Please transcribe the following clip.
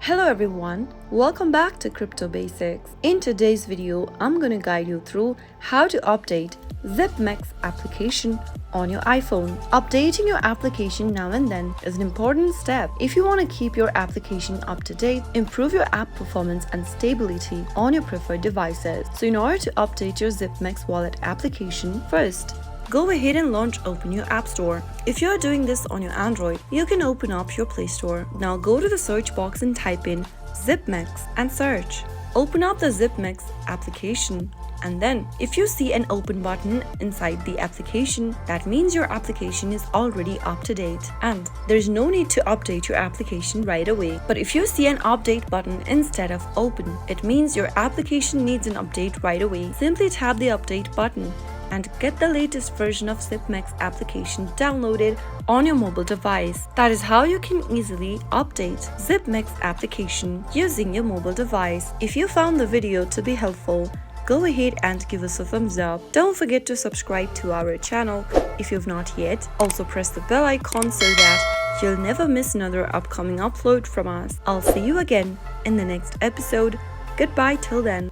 Hello everyone, welcome back to Crypto Basics. In today's video, I'm going to guide you through how to update Zipmex application on your iPhone. Updating your application now and then is an important step if you want to keep your application up to date, improve your app performance and stability on your preferred devices. So in order to update your Zipmex wallet application, first, go ahead and open your App Store. If you are doing this on your Android, you can open up your Play Store. Now go to the search box and type in Zipmex and search. Open up the Zipmex application, and then if you see an open button inside the application, that means your application is already up to date and there's no need to update your application right away. But if you see an update button instead of open, it means your application needs an update right away. Simply tap the update button and get the latest version of Zipmex application downloaded on your mobile device. That is how you can easily update Zipmex application using your mobile device. If you found the video to be helpful, go ahead and give us a thumbs up. Don't forget to subscribe to our channel if you've not yet. Also press the bell icon so that you'll never miss another upcoming upload from us. I'll see you again in the next episode. Goodbye till then.